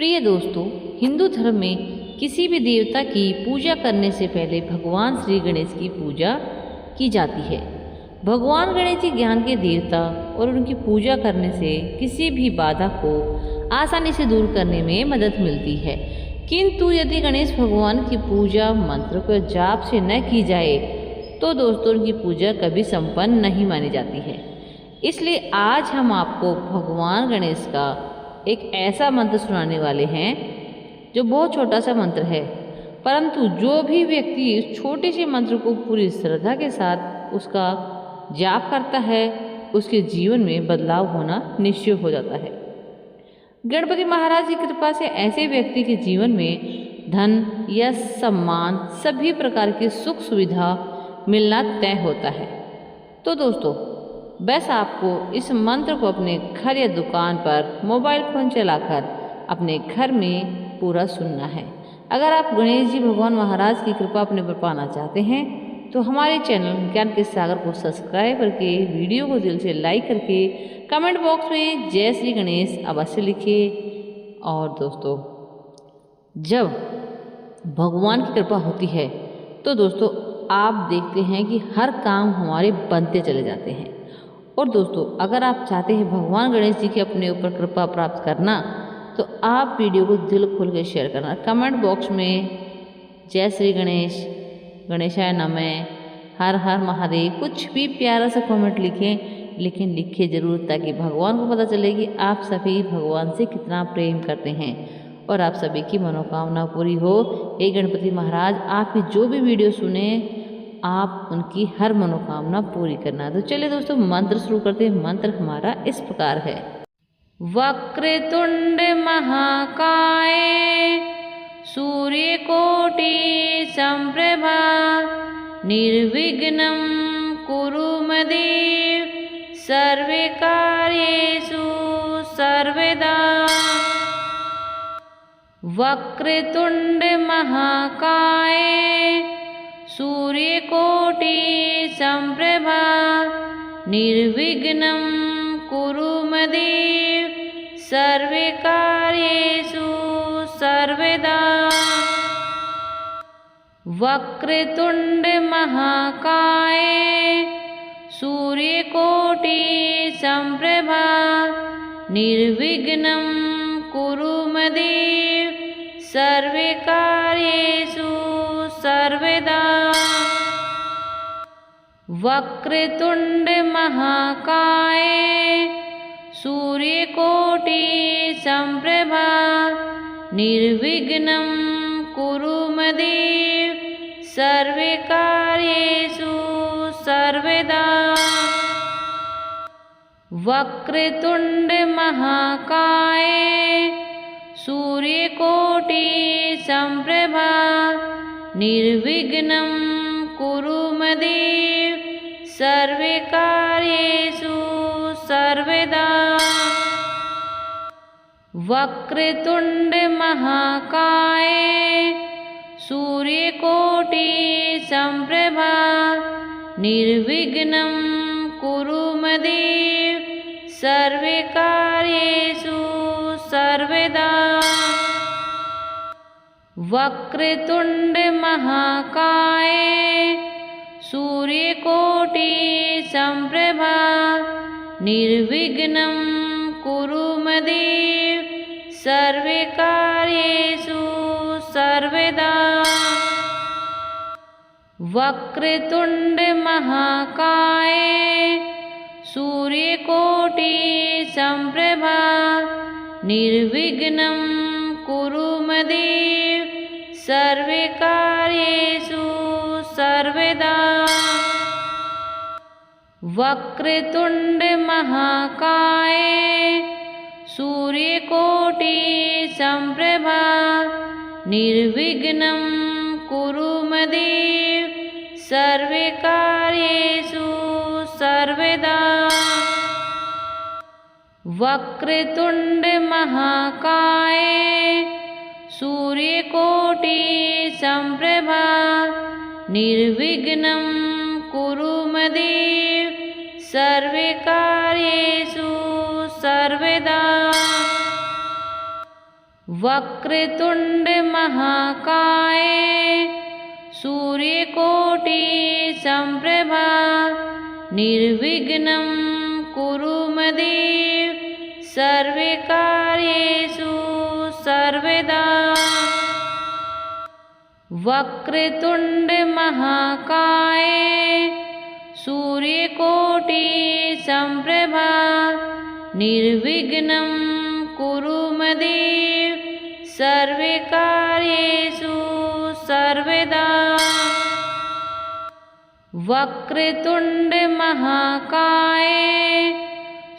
प्रिय दोस्तों, हिंदू धर्म में किसी भी देवता की पूजा करने से पहले भगवान श्री गणेश की पूजा की जाती है। भगवान गणेश जी ज्ञान के देवता और उनकी पूजा करने से किसी भी बाधा को आसानी से दूर करने में मदद मिलती है। किंतु यदि गणेश भगवान की पूजा मंत्र को जाप से न की जाए तो दोस्तों उनकी पूजा कभी संपन्न नहीं मानी जाती है। इसलिए आज हम आपको भगवान गणेश का एक ऐसा मंत्र सुनाने वाले हैं जो बहुत छोटा सा मंत्र है, परंतु जो भी व्यक्ति इस छोटे से मंत्र को पूरी श्रद्धा के साथ उसका जाप करता है उसके जीवन में बदलाव होना निश्चय हो जाता है। गणपति महाराज की कृपा से ऐसे व्यक्ति के जीवन में धन या सम्मान सभी प्रकार की सुख सुविधा मिलना तय होता है। तो दोस्तों बस आपको इस मंत्र को अपने घर या दुकान पर मोबाइल फ़ोन चलाकर अपने घर में पूरा सुनना है। अगर आप गणेश जी भगवान महाराज की कृपा अपने पर पाना चाहते हैं तो हमारे चैनल ज्ञान के सागर को सब्सक्राइब करके वीडियो को दिल से लाइक करके कमेंट बॉक्स में जय श्री गणेश अवश्य लिखिए। और दोस्तों जब भगवान की कृपा होती है तो दोस्तों आप देखते हैं कि हर काम हमारे बनते चले जाते हैं। और दोस्तों अगर आप चाहते हैं भगवान गणेश जी की अपने ऊपर कृपा प्राप्त करना तो आप वीडियो को दिल खोल के शेयर करना। कमेंट बॉक्स में जय श्री गणेश, गणेशाय नमः, हर हर महादेव कुछ भी प्यारा सा कमेंट लिखें, लेकिन लिखिए ज़रूर ताकि भगवान को पता चले कि आप सभी भगवान से कितना प्रेम करते हैं और आप सभी की मनोकामना पूरी हो। हे गणपति महाराज आपकी जो भी वीडियो सुने आप उनकी हर मनोकामना पूरी करना। तो चलिए दोस्तों मंत्र शुरू करते हैं। मंत्र हमारा इस प्रकार है। वक्रतुंड महाकाय सूर्यकोटि संप्रभा निर्विघ्नं कुरु मदेव सर्वकार्येषु सर्वदा। वक्रतुंड महाकाय सूर्यकोटि संप्रभा निर्विघ्नं कुरु मदेव सर्वकार्येषु सर्वदा। वक्रतुंड महाकाय सूर्यकोटि संप्रभा निर्विघ्नं कुरु मदेव सर्वकार्येषु सर्वदा। वक्रतुंड महाकाय सूर्यकोटि संप्रभा निर्विघ्नं कुरु मदेव सर्वकार्येषु सर्वदा। वक्रतुंड महाकाय सूर्यकोटि संप्रभा निर्विघ्नं कुरु मदेव सर्वकार्येषु सर्वदा। वक्रतुंड महाकाय सूर्यकोटि संप्रभा निर्विघ्नं कुरु मदेव सर्वकार्येषु सर्वदा। वक्रतुंड महाकाय सूर्यकोटि संप्रभा निर्विघ्नं कुरु मदेव सर्वकार्येषु सर्वदा। वक्रतुंड महाकाय सूर्यकोटि संप्रभा निर्विघ्नं कुरु मदेव सर्वकार्येषु सर्वदा। वक्रतुंड महाकाय सूर्यकोटि संप्रभा निर्विघ्नं कुरु मदेव सर्वकार्येषु सर्वदा। वक्रतुंड महाकाय सूर्यकोटि संप्रभा निर्विघ्नं कुरु मदेव सर्वकार्येषु सर्वदा। वक्रतुंड महाकाय सूर्यकोटि संप्रभा निर्विघ्नं कुरु मदेव सर्वकार्येषु सर्वदा। वक्रतुंड महाकाय सूर्यकोटि संप्रभा निर्विघ्नं कुरु मदेव सर्वकार्येषु सर्वदा। वक्रतुंड महाकाय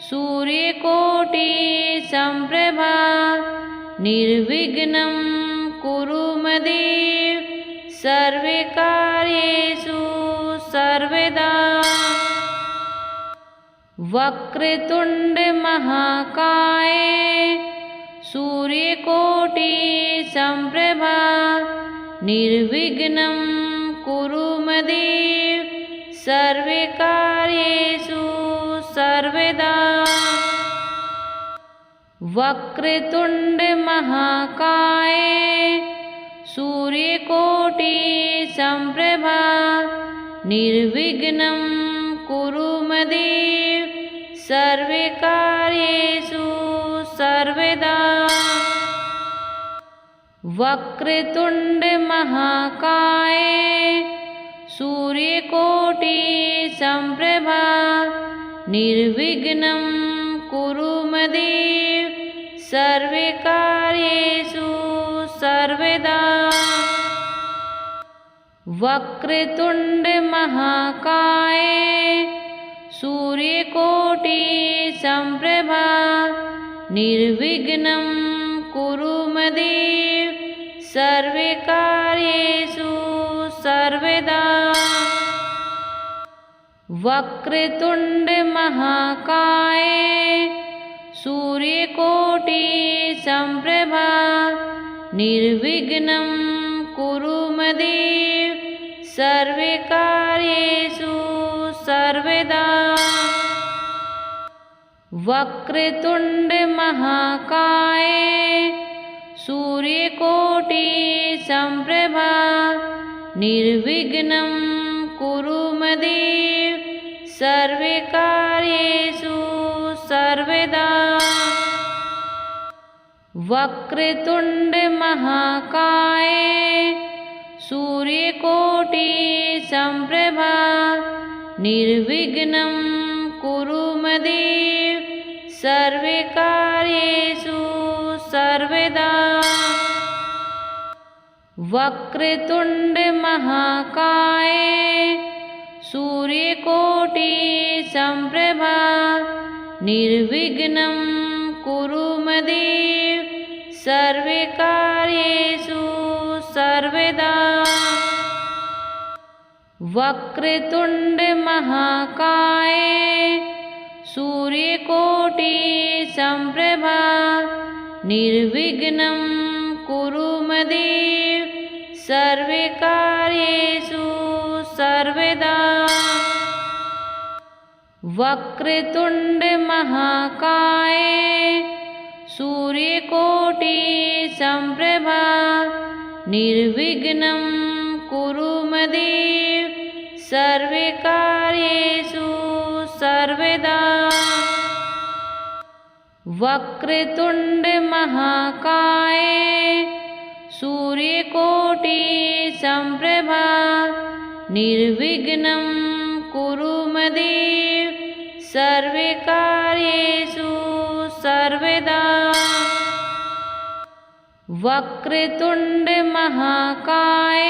सूर्यकोटि संप्रभा निर्विघ्नं कुरु मदेव सर्वकार्येषु सर्वदा। वक्रतुंड महाकाय सूर्यकोटि संप्रभा निर्विघ्नं कुरु मदेव सर्वकार्येषु सर्वदा। वक्रतुंड महाकाय सूर्यकोटि संप्रभा निर्विघ्नं कुरु मदेव सर्वकार्येषु सर्वदा। वक्रतुंड महाकाय सूर्यकोटि संप्रभा निर्विघ्नं कुरु मदेव सर्वकार्येषु सर्वदा। वक्रतुंड महाकाय सूर्यकोटि संप्रभा निर्विघ्नं कुरु मदेव सर्वकार्येषु सर्वदा। वक्रतुंड महाकाय सूर्यकोटि संप्रभा निर्विघ्नं कुरु मदेव सर्वकार्येषु सर्वदा। वक्रतुंड महाकाय सूर्यकोटि संप्रभा निर्विघ्नं कुरु मदेव सर्वकार्येषु सर्वदा। वक्रतुंड महाकाय सूर्यकोटि संप्रभा निर्विघ्नं कुरु मदेव सर्वकार्येषु सर्वदा। वक्रतुंड महाकाय सूर्यकोटि संप्रभा निर्विघ्नं कुरु मदेव सर्वकार्येषु सर्वदा। वक्रतुंड महाकाय सूर्यकोटि संप्रभा निर्विघ्नं कुरु मदेव सर्वकार्येषु सर्वदा। वक्रतुंड महाकाय सूर्यकोटि संप्रभा निर्विघ्नं कुरु मदेव सर्वकार्येषु सर्वदा। वक्रतुंड महाकाय सूर्यकोटि संप्रभा निर्विघ्नं कुरु मदेव सर्वकार्येषु सर्वदा। वक्रतुंड महाकाय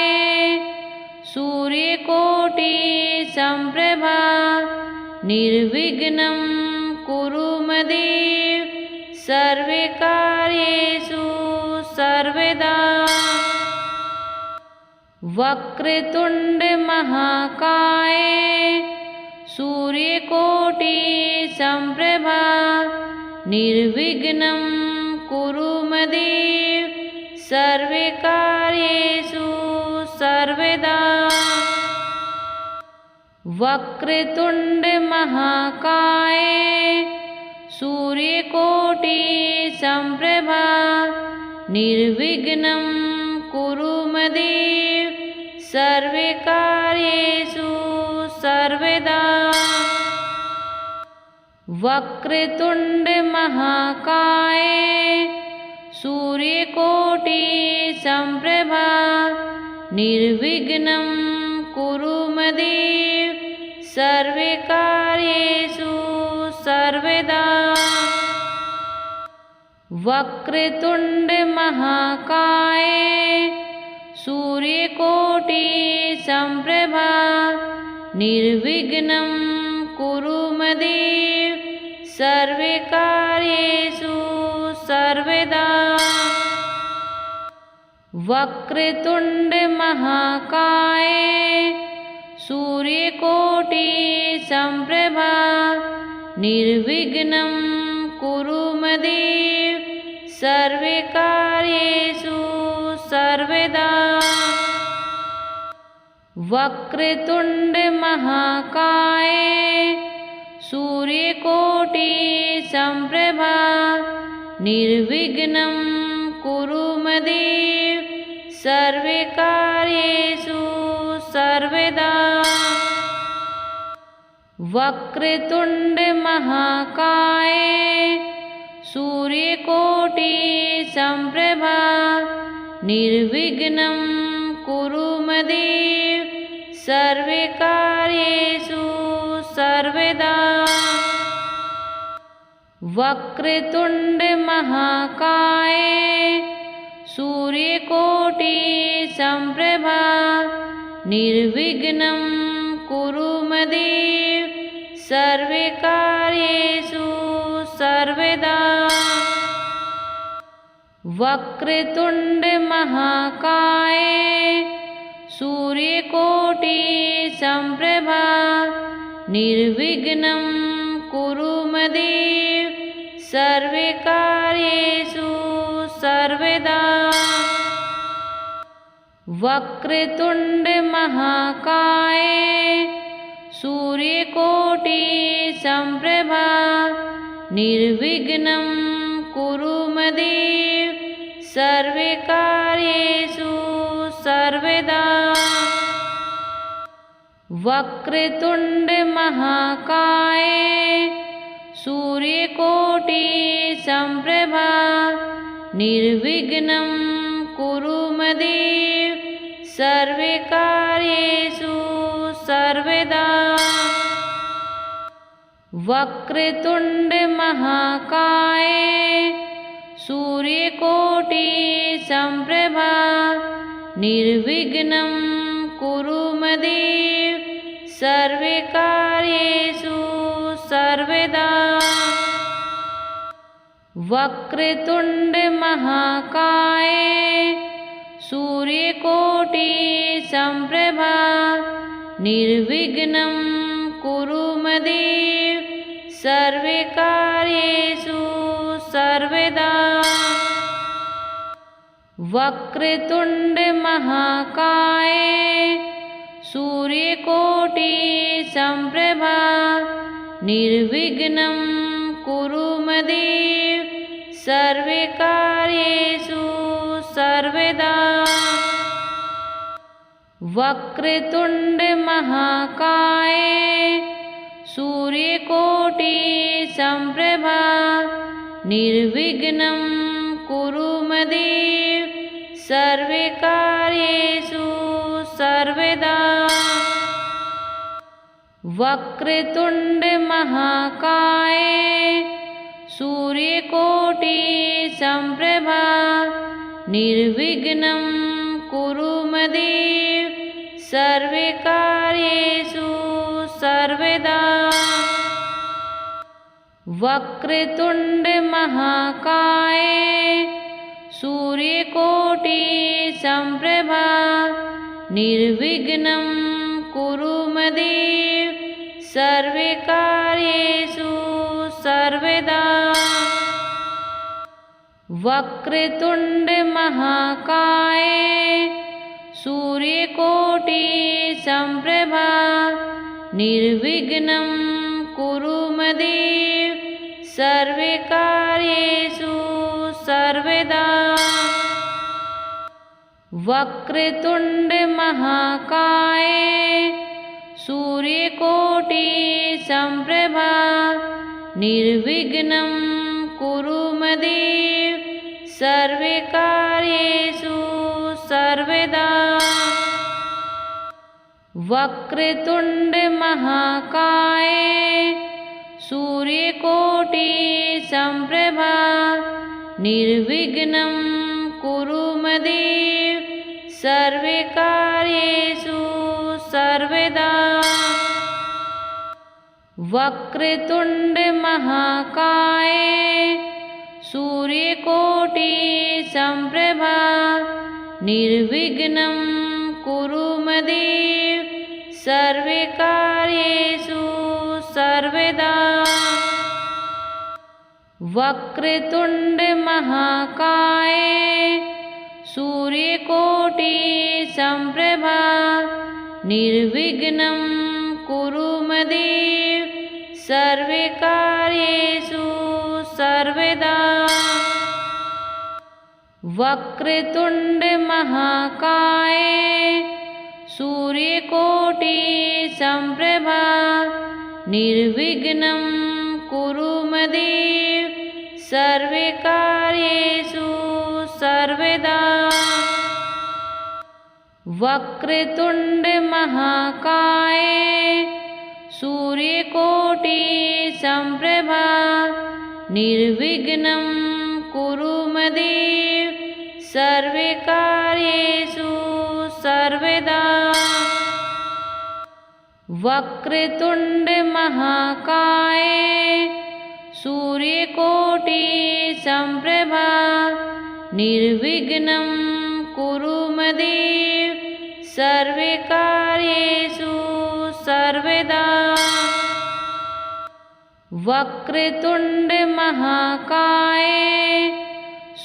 सूर्यकोटि संप्रभा निर्विघ्नं कुरु मदेव सर्वकार्येषु सर्वदा। वक्रतुंड महाकाय सूर्यकोटि संप्रभा निर्विघ्नं कुरु मदेव सर्वकार्येषु सर्वदा। वक्रतुंड महाकाय सूर्यकोटि संप्रभा निर्विघ्नं कुरु मदेव सर्वे कार्येषु सर्वदा। वक्रतुंड महाकाय सूर्यकोटि संप्रभा निर्विघ्नं कुरु मदेव सर्वे कार्येषु सर्वदा। वक्रतुंड महाकाय सूर्यकोटि संप्रभा निर्विघ्नं कुरु मदेव सर्वे कार्येषु सर्वदा। वक्रतुंड महाकाय सूर्यकोटि संप्रभा निर्विघ्नं कुरु मदेव सर्वे कार्येषु सर्वदा। वक्रतुंड महाकाय सूर्यकोटि संप्रभा निर्विघ्नं कुरु मदेव सर्वे कार्येषु सर्वदा। वक्रतुंड महाकाय सूर्यकोटि संप्रभा निर्विघ्नं कुरु मदेव सर्वे कार्येषु सर्वदा। वक्रतुंड महाकाय सूर्यकोटि संप्रभा निर्विघ्नं कुरु मदेव सर्वे कार्येषु सर्वदा। वक्रतुंड महाकाय सूर्यकोटि संप्रभा निर्विघ्नं कुरु मदेव सर्वे कार्येषु सर्वदा। वक्रतुंड महाकाय सूर्यकोटि संप्रभा निर्विघ्नं कुरु मदेव सर्वे कार्येषु सर्वदा। वक्रतुंड महाकाय सूर्यकोटि संप्रभा निर्विघ्नं कुरु मदेव सर्वे कार्येषु सर्वदा। वक्रतुंड महाकाय सूर्यकोटि संप्रभा निर्विघ्नं कुरु मदेव सर्वे कार्येषु सर्वदा। वक्रतुंड महाकाय सूर्यकोटि संप्रभा निर्विघ्नं कुरु मदेव सर्वे कार्येषु सर्वदा। वक्रतुंड महाकाय सूर्यकोटि संप्रभा निर्विघ्नं कुरु मदेव सर्वे कार्येषु सर्वदा। वक्रतुंड महाकाय सूर्यकोटि संप्रभा निर्विघ्नं कुरु मदेव सर्वे कार्येषु सर्वदा। वक्रतुंड महाकाय सूर्यकोटि संप्रभा निर्विघ्नं कुरु मदेव सर्वे कार्येषु सर्वदा। वक्रतुंड महाकाय सूर्यकोटि संप्रभा निर्विघ्नं कुरु मदेव सर्वे कार्येषु सर्वदा। वक्रतुंड महाकाय सूर्यकोटि संप्रभा निर्विघ्नं कुरु मदेव सर्वे कार्येषु सर्वदा। वक्रतुंड महाकाय सूर्यकोटि संप्रभा निर्विघ्नं कुरु मदेव सर्वकार्येषु सर्वदा। वक्रतुंड महाकाय सूर्यकोटि संप्रभा निर्विघ्नं कुरु मदेव सर्वकार्येषु सर्वदा। वक्रतुंड महाकाय सूर्यकोटि संप्रभा निर्विघ्नं कुरु मदेव सर्वकार्येषु सर्वदा। वक्रतुंड महाकाय सूर्यकोटि संप्रभा निर्विघ्नं कुरु मदेव सर्वकार्येषु सर्वदा। वक्रतुंड महाकाय सूर्यकोटि संप्रभा निर्विघ्नं कुरु मदेव सर्वकार्येषु सर्वदा। वक्रतुंड महाकाय सूर्यकोटि संप्रभा निर्विघ्नं कुरु मदेव सर्वकार्येषु सर्वदा। वक्रतुंड महाकाय सूर्यकोटि संप्रभा निर्विघ्नं कुरु मदेव सर्वकार्येषु सर्वदा। वक्रतुंड महाकाय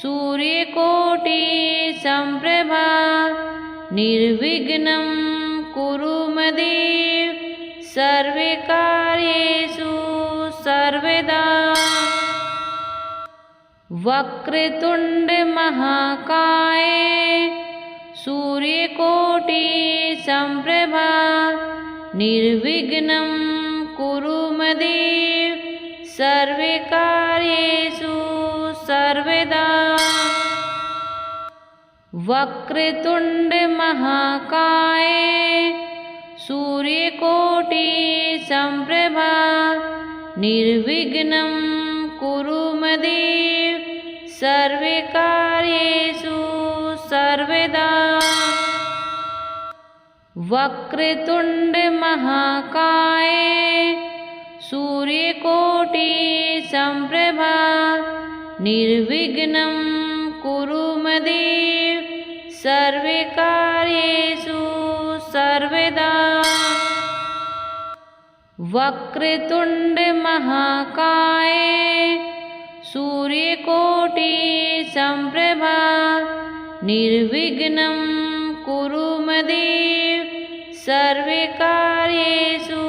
सूर्यकोटि संप्रभा निर्विघ्नं कुरु मदेव सर्वकार्येषु सर्वदा। वक्रतुंड महाकाय सूर्यकोटि संप्रभा निर्विघ्नं कुरु मदेव सर्वकार्येषु सर्वदा। वक्रतुंड महाकाय सूर्यकोटि संप्रभा निर्विघ्नं कुरु मदेव सर्वकार्येषु सर्वदा। वक्रतुंड महाकाय सूर्यकोटि संप्रभा निर्विघ्नं कुरु मदेव सर्वकार्येषु सर्वदा। वक्रतुंड महाकाय सूर्यकोटि संप्रभा निर्विघ्नं कुरु मदेव सर्वकार्येषु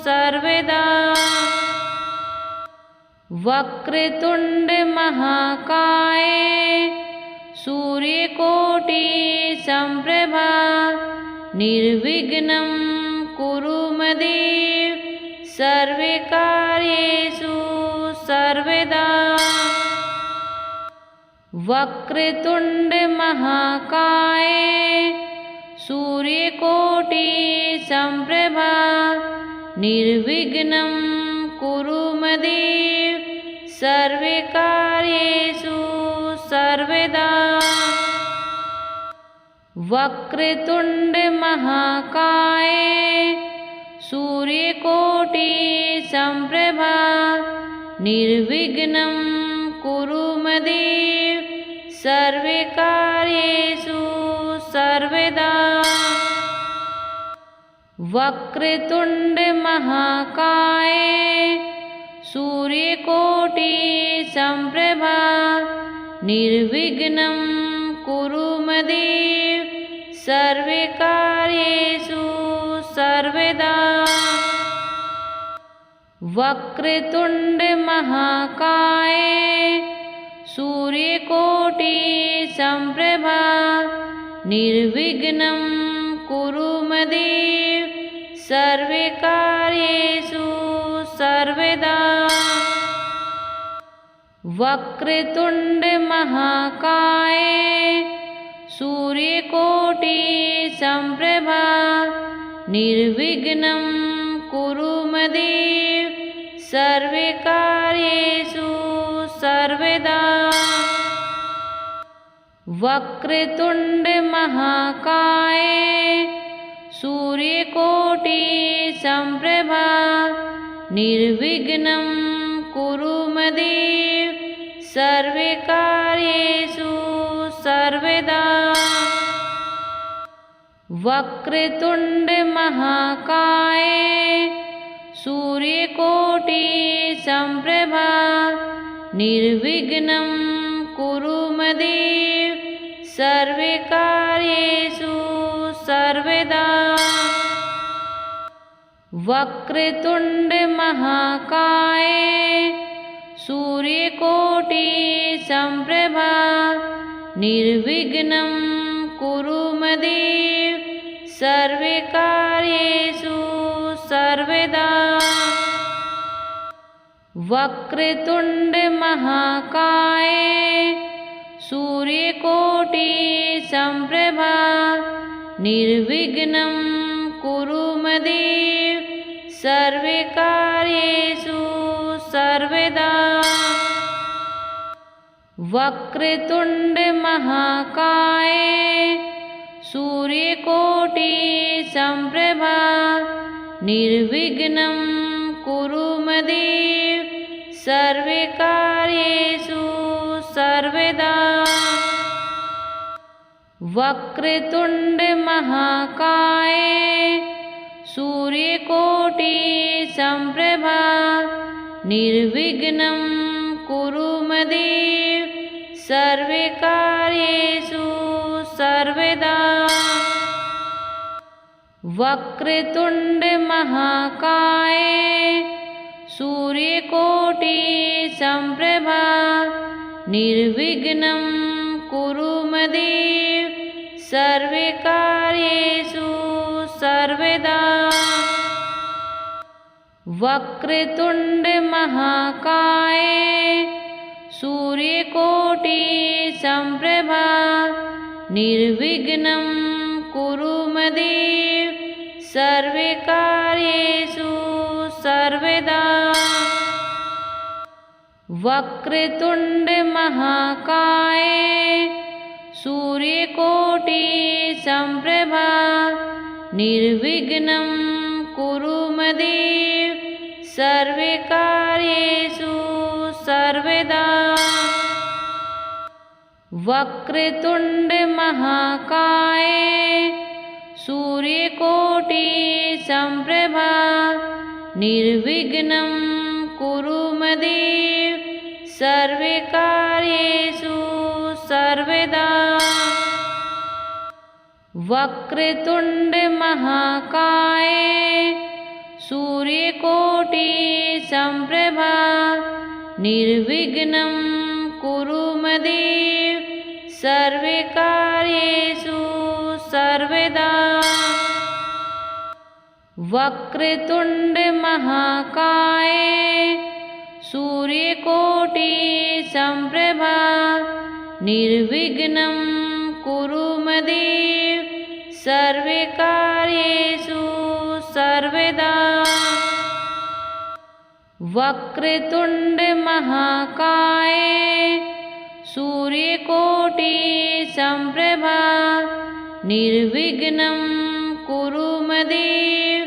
सर्वदा। वक्रतुंड महाकाय सूर्यकोटि संप्रभा निर्विघ्नं कुरु मदेव सर्वकार्येषु सर्वदा। वक्रतुंड महाकाय सूर्यकोटि संप्रभा निर्विघ्नं कुरु मदेव सर्वकार्येषु सर्वदा। वक्रतुंड महाकाय सूर्यकोटि संप्रभा निर्विघ्नं कुरु मदेव सर्वकार्येषु सर्वदा। वक्रतुंड महाकाय सूर्यकोटि संप्रभा निर्विघ्नं कुरु मदेव सर्वकार्येषु सर्वदा। वक्रतुंड महाकाय सूर्यकोटि संप्रभा निर्विघ्नं कुरु मदेव सर्वकार्येषु सर्वदा। वक्रतुंड महाकाय सूर्यकोटि संप्रभा निर्विघ्नं कुरु मदेव सर्वकार्येषु सर्वदा। वक्रतुंड महाकाय सूर्यकोटि संप्रभा निर्विघ्नं कुरु मदेव सर्वकार्येषु सर्वदा। वक्रतुंड महाकाय सूर्यकोटि संप्रभा निर्विघ्नं कुरु मदेव सर्वकार्येषु सर्वदा। वक्रतुंड महाकाय सूर्यकोटि संप्रभा निर्विघ्नं कुरु मदेव सर्वकार्येषु सर्वदा। वक्रतुंड महाकाय सूर्यकोटि संप्रभा निर्विघ्नं कुरु मदेव सर्वकार्येषु सर्वदा। वक्रतुंड महाकाय सूर्यकोटि संप्रभा निर्विघ्नं कुरु मदेव सर्वकार्येषु सर्वदा। वक्रतुंड महाकाय सूर्यकोटि संप्रभा निर्विघ्नं कुरु मदेव सर्वकार्येषु सर्वदा। वक्रतुंड महाकाय सूर्यकोटि संप्रभा निर्विघ्नं कुरु मदेव सर्वकार्येषु सर्वदा। वक्रतुंड महाकाय सूर्यकोटि संप्रभा निर्विघ्नं कुरु मदेव सर्वकार्येषु सर्वदा। वक्रतुंड महाकाय सूर्यकोटि संप्रभा निर्विघ्नं कुरु मदेव सर्वकार्येषु सर्वदा। वक्रतुंड महाकाय सूर्यकोटि संप्रभा निर्विघ्नं कुरु मदेव सर्वकार्येषु सर्वदा। वक्रतुंड महाकाय सूर्यकोटि संप्रभा निर्विघ्नं कुरु मदेव सर्वकार्येषु सर्वदा। वक्रतुंड महाकाय सूर्यकोटि संप्रभा निर्विघ्नं कुरु मदेव सर्वकार्येषु सर्वदा। वक्रतुंड महाकाय सूर्यकोटि संप्रभा निर्विघ्नं कुरु मदेव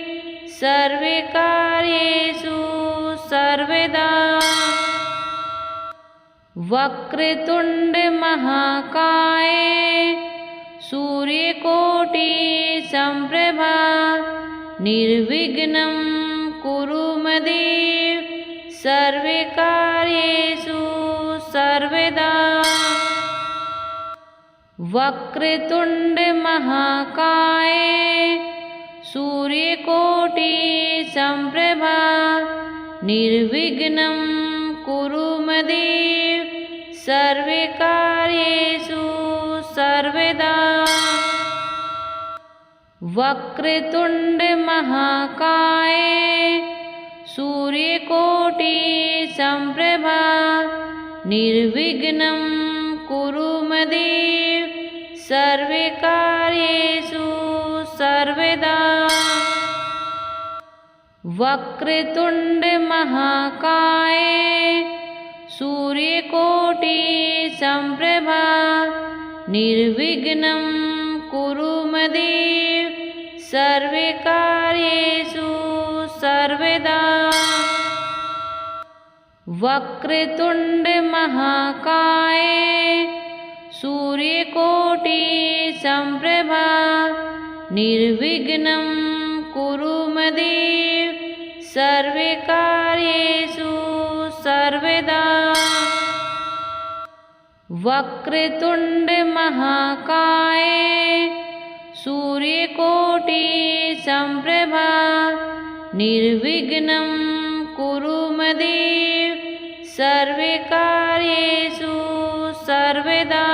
सर्वकार्येषु सर्वदा। वक्रतुंड महाकाय सूर्यकोटि संप्रभा निर्विघ्नं कुरु मदेव सर्वकार्येषु सर्वदा। वक्रतुंड महाकाय सूर्यकोटि संप्रभा निर्विघ्नं कुरु मदेव सर्वकार्येषु सर्वदा। वक्रतुंड महाकाय सूर्यकोटि संप्रभा निर्विघ्नं कुरु मदेव सर्वकार्येषु सर्वदा। वक्रतुंड महाकाय सूर्यकोटि संप्रभा निर्विघ्नं कुरु मदेव सर्वकार्येषु सर्वदा। वक्रतुंड महाकाय सूर्यकोटि संप्रभा निर्विघ्नं कुरु मदेव सर्वकार्येषु सर्वदा। वक्रतुंड महाकाय सूर्यकोटि संप्रभा निर्विघ्नं कुरु मदेव सर्वकार्येषु सर्वदा।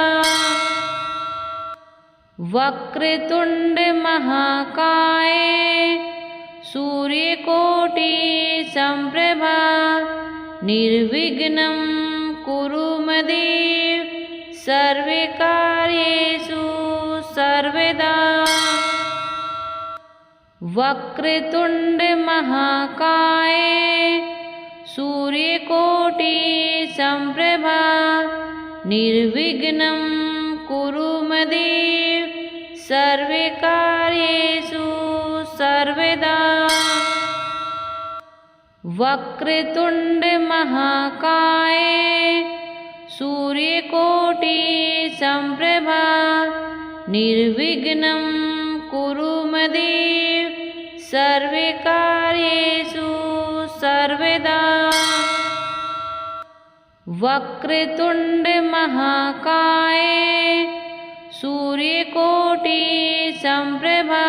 वक्रतुंड महाकाय सूर्यकोटि संप्रभा निर्विघ्नं कुरु मदेव सर्वकार्येषु सर्वदा। वक्रतुंड महाकाय सूर्यकोटि संप्रभा निर्विघ्नं कुरु मदेव सर्वकार्येषु सर्वदा। वक्रतुंड महाकाय सूर्यकोटि संप्रभा निर्विघ्नं कुरु मदेव सर्वकार्येषु सर्वदा। वक्रतुंड महाकाय सूर्यकोटि संप्रभा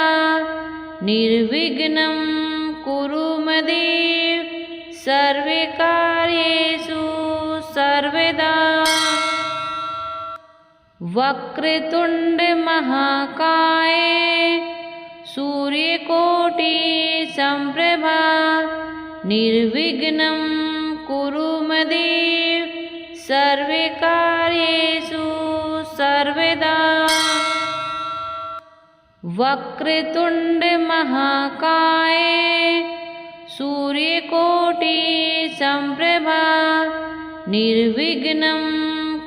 निर्विघ्नं कुरु मदेव सर्वकार्येषु सर्वदा। वक्रतुंड महाकाय सूर्यकोटि संप्रभा निर्विघ्नं कुरु मदेव सर्वकार्येषु सर्वदा। वक्रतुंड महाकाय सूर्यकोटि संप्रभा निर्विघ्नं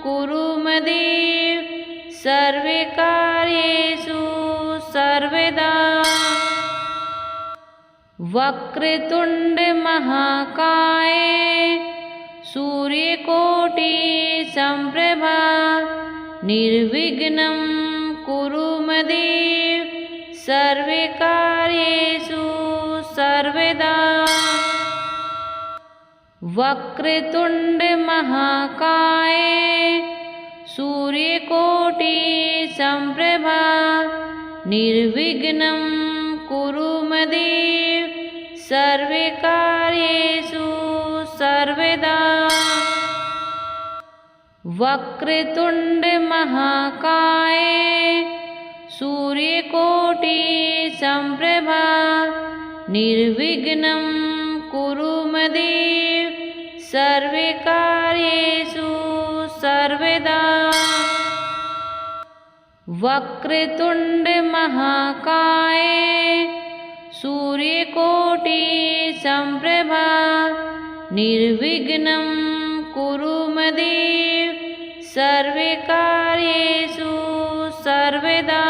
कुरु मदेव सर्वकार्येषु सर्वदा। वक्रतुंड महाकाय सूर्यकोटि संप्रभा निर्विघ्नं कुरु मदेव सर्वकार्येषु सर्वदा। वक्रतुंड महाकाय सूर्यकोटि संप्रभा निर्विघ्नं कुरु मदेव सर्वकार्येषु सर्वदा। वक्रतुंड महाकाय सूर्यकोटि संप्रभा निर्विघ्नं कुरु मदेव सर्वकार्येषु सर्वदा। वक्रतुंड महाकाय सूर्यकोटि संप्रभा निर्विघ्नं कुरु मदेव सर्वकार्येषु सर्वदा।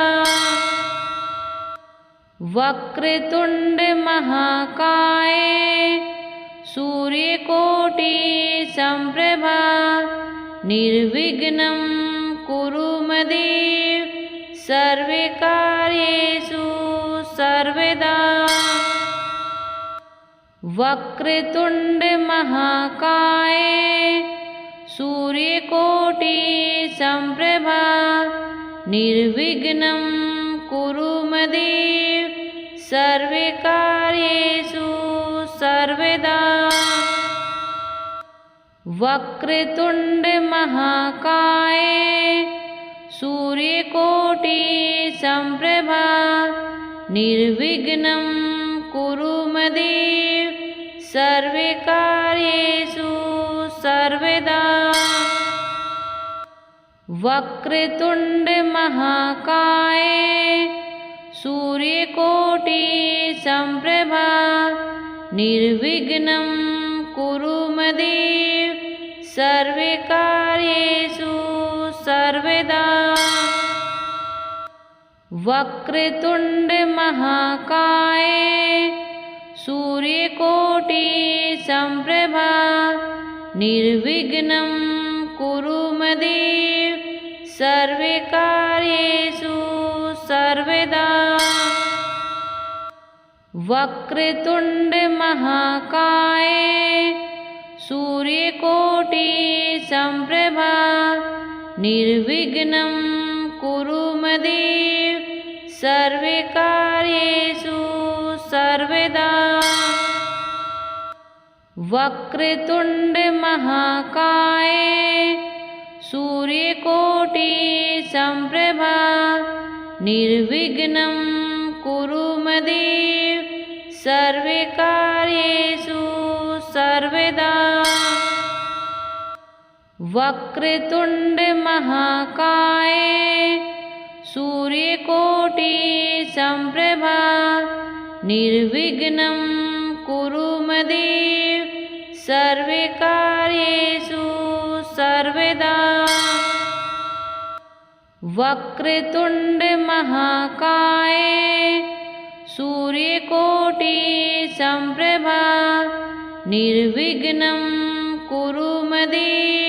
वक्रतुंड महाकाय सूर्यकोटि संप्रभा निर्विघ्नं कुरु मदेव सर्वकार्येषु सर्वदा। वक्रतुंड महाकाय सूर्यकोटि संप्रभा निर्विघ्नं कुरु मदेव सर्वकार्येषु सर्वदा। वक्रतुंड महाकाय सूर्यकोटि संप्रभा निर्विघ्नं कुरु मदेव सर्वकार्येषु सर्वदा। वक्रतुंड महाकाय सूर्यकोटि संप्रभा निर्विघ्नं कुरु मदेव सर्वकार्येषु सर्वदा। वक्रतुंड महाकाय सूर्यकोटि संप्रभा निर्विघ्नं कुरु मदेव सर्वकार्येषु सर्वदा। वक्रतुंड महाकाय सूर्यकोटि संप्रभा निर्विघ्नं कुरु मदेव सर्वकार्येषु सर्वदा। वक्रतुंड महाकाय सूर्यकोटि संप्रभा निर्विघ्नं कुरु मदेव सर्वकार्येषु सर्वदा। वक्रतुंड महाकाय सूर्यकोटि संप्रभा निर्विघ्नं कुरु मदेव सर्वकार्येषु सर्वदा। वक्रतुंड महाकाय सूर्यकोटि संप्रभा निर्विघ्नं कुरु मदेव